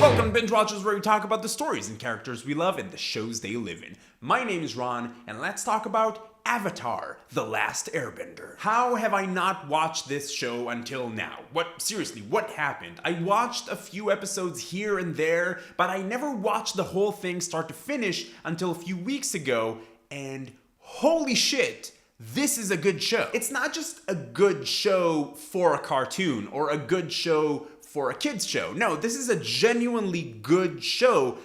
Welcome to Binge Watchers, where we talk about the stories and characters we love and the shows they live in. My name is Ron, and let's talk about Avatar: The Last Airbender. How have I not watched this show until now? Seriously, what happened? I watched a few episodes here and there, but I never watched the whole thing start to finish until a few weeks ago, and holy shit, this is a good show. It's not just a good show for a cartoon or a good show for a kid's show. No, this is a genuinely good show,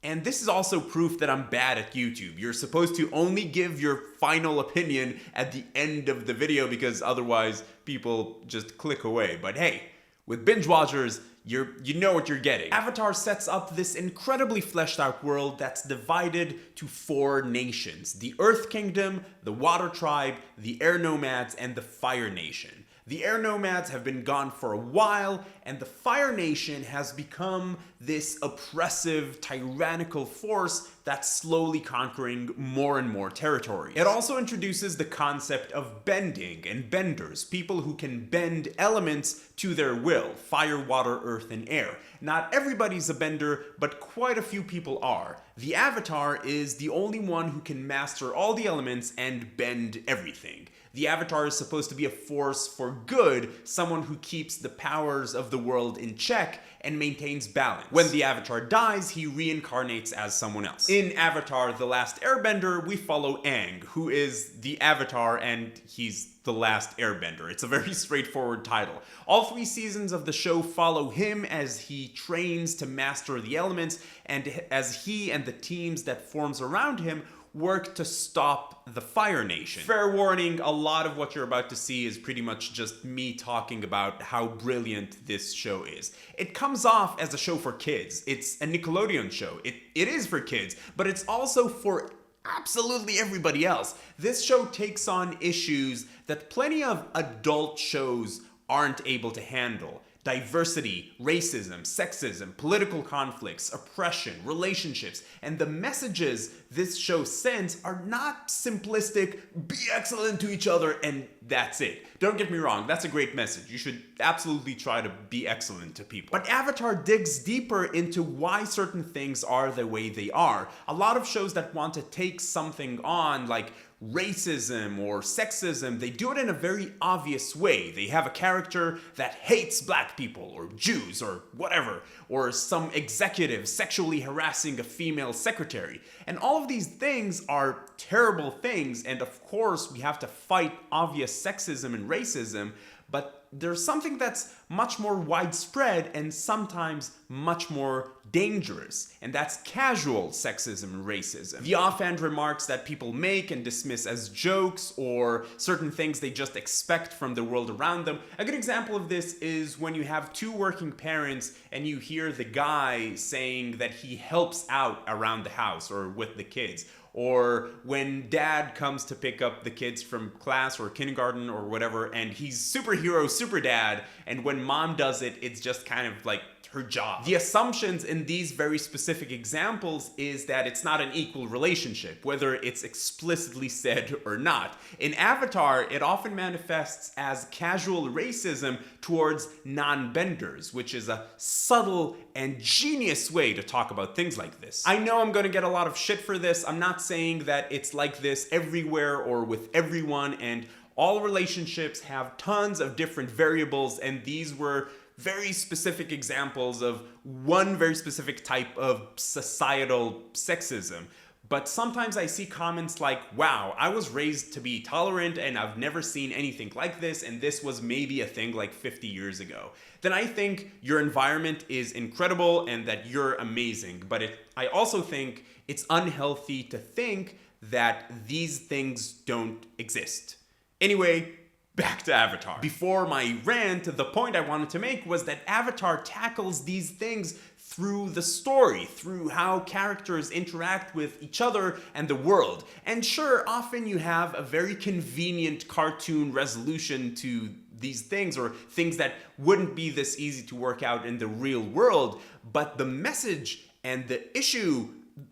and this is also proof that I'm bad at YouTube. You're supposed to only give your final opinion at the end of the video because otherwise people just click away. But hey, with Binge Watchers, you know what you're getting. Avatar sets up this incredibly fleshed out world that's divided to 4 nations: the Earth Kingdom, the Water Tribe, the Air Nomads, and the Fire Nation. The Air Nomads have been gone for a while, and the Fire Nation has become this oppressive, tyrannical force that's slowly conquering more and more territory. It also introduces the concept of bending and benders, people who can bend elements to their will: fire, water, earth, and air. Not everybody's a bender, but quite a few people are. The Avatar is the only one who can master all the elements and bend everything. The Avatar is supposed to be a force for good, someone who keeps the powers of the world in check and maintains balance. When the Avatar dies, he reincarnates as someone else. In Avatar: The Last Airbender, we follow Aang, who is the Avatar, and he's the Last Airbender. It's a very straightforward title. All 3 seasons of the show follow him as he trains to master the elements, and as he and the teams that forms around him work to stop the Fire Nation. Fair warning, a lot of what you're about to see is pretty much just me talking about how brilliant this show is. It comes off as a show for kids. It's a Nickelodeon show. It is for kids, but it's also for absolutely everybody else. This show takes on issues that plenty of adult shows aren't able to handle: diversity, racism, sexism, political conflicts, oppression, relationships, and the messages this show sends are not simplistic, be excellent to each other, and that's it. Don't get me wrong, that's a great message. You should absolutely try to be excellent to people. But Avatar digs deeper into why certain things are the way they are. A lot of shows that want to take something on, like racism or sexism, they do it in a very obvious way. They have a character that hates black people or Jews or whatever, or some executive sexually harassing a female secretary. And all of these things are terrible things, and of course we have to fight obvious sexism and racism, but there's something that's much more widespread and sometimes much more dangerous, and that's casual sexism and racism. The offhand remarks that people make and dismiss as jokes, or certain things they just expect from the world around them. A good example of this is when you have 2 working parents and you hear the guy saying that he helps out around the house or with the kids. Or when dad comes to pick up the kids from class or kindergarten or whatever, and he's superhero, super dad, and when mom does it, it's just kind of like her job. The assumptions in these very specific examples is that it's not an equal relationship, whether it's explicitly said or not. In Avatar, it often manifests as casual racism towards non-benders, which is a subtle and genius way to talk about things like this. I know I'm gonna get a lot of shit for this. I'm not saying that it's like this everywhere or with everyone, and all relationships have tons of different variables, and these were very specific examples of one very specific type of societal sexism. But sometimes I see comments like, wow, I was raised to be tolerant and I've never seen anything like this, and this was maybe a thing like 50 years ago. Then I think your environment is incredible and that you're amazing. But I also think it's unhealthy to think that these things don't exist. Anyway, back to Avatar. Before my rant, the point I wanted to make was that Avatar tackles these things through the story, through how characters interact with each other and the world. And sure, often you have a very convenient cartoon resolution to these things, or things that wouldn't be this easy to work out in the real world, but the message and the issue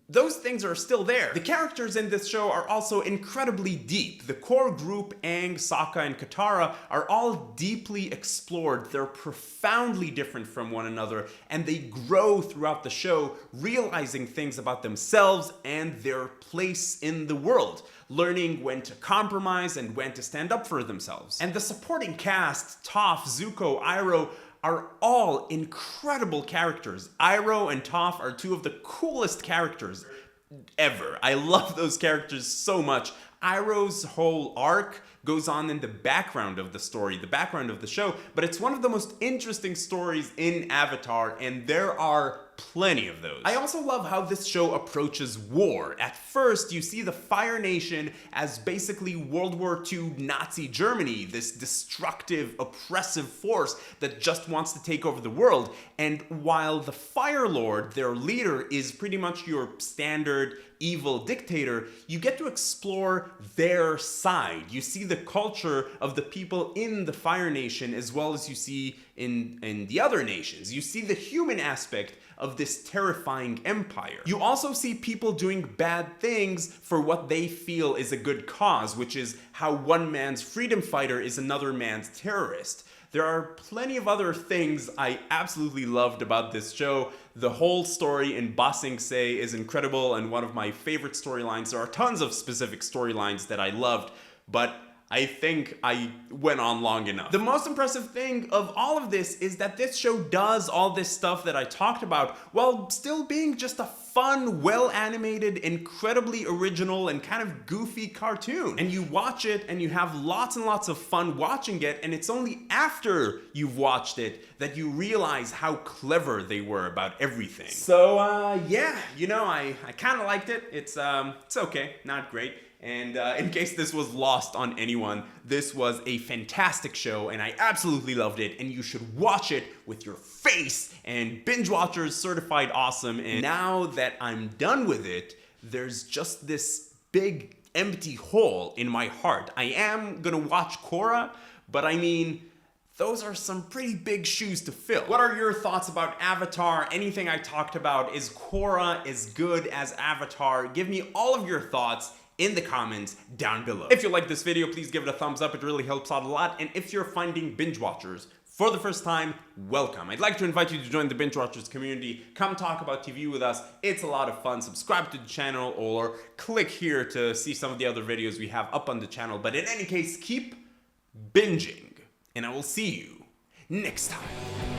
those things are still there. The characters in this show are also incredibly deep. The core group, Aang, Sokka, and Katara, are all deeply explored. They're profoundly different from one another, and they grow throughout the show, realizing things about themselves and their place in the world, learning when to compromise and when to stand up for themselves. And the supporting cast, Toph, Zuko, Iroh, are all incredible characters. Iroh and Toph are two of the coolest characters ever. I love those characters so much. Iroh's whole arc goes on in the background of the story, the background of the show, but it's one of the most interesting stories in Avatar, and there are plenty of those. I also love how this show approaches war. At first, you see the Fire Nation as basically World War II Nazi Germany, this destructive, oppressive force that just wants to take over the world. And while the Fire Lord, their leader, is pretty much your standard evil dictator, you get to explore their side. You see the culture of the people in the Fire Nation as well as you see in the other nations. You see the human aspect of this terrifying empire. You also see people doing bad things for what they feel is a good cause, which is how one man's freedom fighter is another man's terrorist. There are plenty of other things I absolutely loved about this show. The whole story in Ba Sing Se is incredible and one of my favorite storylines. There are tons of specific storylines that I loved, but I think I went on long enough. The most impressive thing of all of this is that this show does all this stuff that I talked about while still being just a fun, well-animated, incredibly original, and kind of goofy cartoon. And you watch it and you have lots and lots of fun watching it, and it's only after you've watched it that you realize how clever they were about everything. So, yeah, you know, I kind of liked it. It's okay, not great. And in case this was lost on anyone, this was a fantastic show and I absolutely loved it, and you should watch it with your face, and Binge Watchers certified awesome. And now that I'm done with it, there's just this big empty hole in my heart. I am gonna watch Korra, but I mean, those are some pretty big shoes to fill. What are your thoughts about Avatar? Anything I talked about? Is Korra as good as Avatar? Give me all of your thoughts in the comments down below. If you like this video, please give it a thumbs up. It really helps out a lot. And if you're finding Binge Watchers for the first time, welcome. I'd like to invite you to join the Binge Watchers community. Come talk about TV with us. It's a lot of fun. Subscribe to the channel or click here to see some of the other videos we have up on the channel. But in any case, keep binging, and I will see you next time.